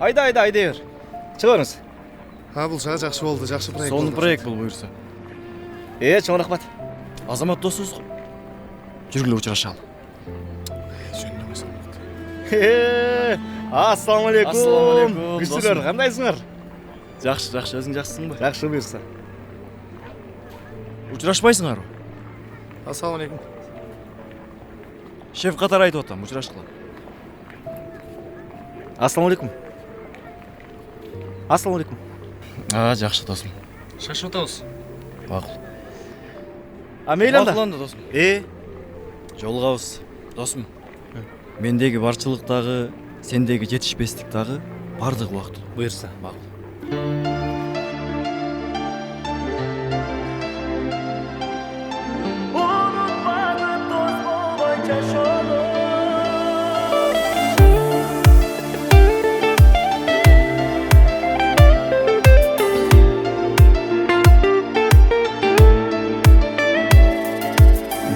Айда бер. Чыгарыңыз. Бул жакшы болду, жакшы проект. Сонун проект бул буюрса. Чоң рахмат. Азамат досубуз. Жүргүлө учурашалы. Ассаламу алейкум. Ассаламу алейкум, Күчтүлөр, досум. кандайсыңар? Жакшы, өзүң жакшысыңбы? Жакшы буюрса. Учурашпайсыңарбы? Ассаламу алейкум. Шеф катары айтып атам, учурашкыла. Ассаламу алейкум. Ассаламу алейкум. Жакшы досум. Шашып атабыз. Макул. Мейли анда. Макул анда досум. Жолугабыз. Досум. Мендеги барчылык дагы, сендеги жетишпестик дагы бардыгы убактылуу. Буюрса. Макул.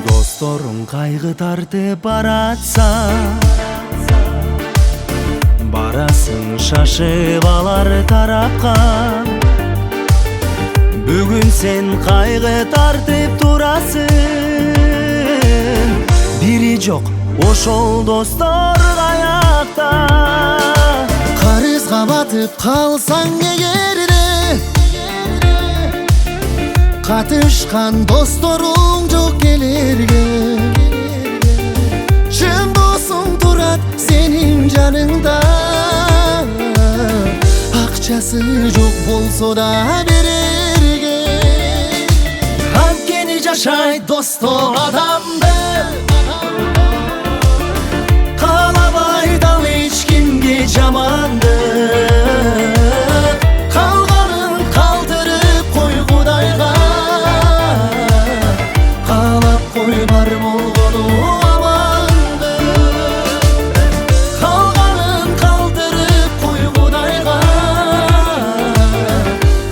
Dostorun kaygı tартып баратса, барасың шашып алар тарапка. Бүгүн сен кайгы тартып турасың, бири жок ошол достор каякта. Карызга батып калсаң эгерде, катышкан досторуң жок келерге. Чын досуң турат сенин жаныңда, акчасы жок болсо да берерге. Анткени жашайт досто адамды, каалабайт ал эч кимге жаманды. Калганын калтырып кой Кудайга, каалап кой бар болгону аманды. Калганын калтырып кой Кудайга,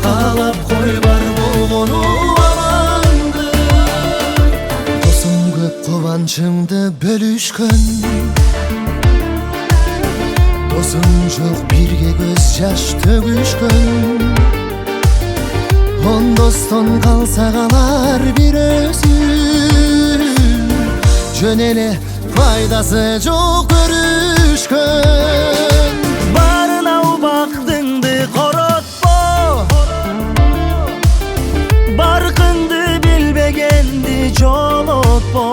каалап кой бар болгону аманды. Досуң көп кубанчыңды бөлүшкөн, досуң жок бирге көз жаш төгүшкөн. Он достон калса калар бир өзү, жөн эле пайдасы жок көрүшкөн. Барына убактыңды коротпо, баркыңды билбегенди жолотпо.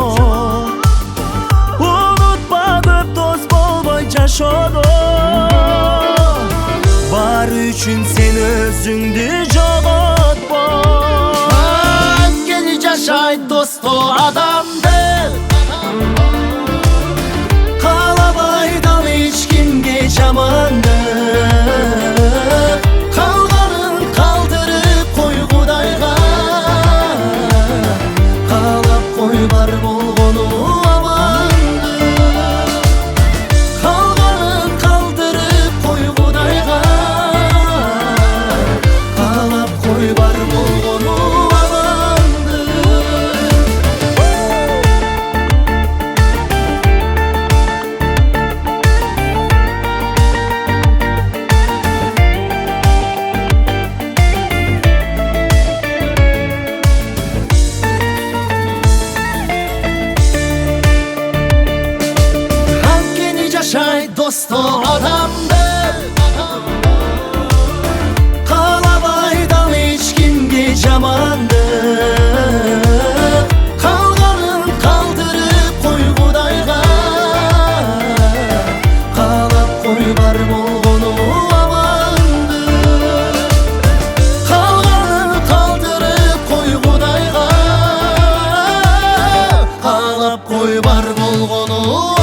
Унутпа көп дос болбой жашоодо, бар үчүн сен өзүңдү жоготпо. Анткени жашайт досто адамды, каалабайт ал эч кимге жаманды. Калганын калтырып кой Кудайга, каалап кой бар болгону аманды. Калганын калтырып кой Кудайга, каалап кой бар болгону аманды. Анткени жашайт досто адамды, каалабайт ал эч кимге жаманды. Калганын калтырып кой Кудайга, каалап кой бар болгону аманды. Калганын калтырып кой Кудайга, каалап кой бар болгону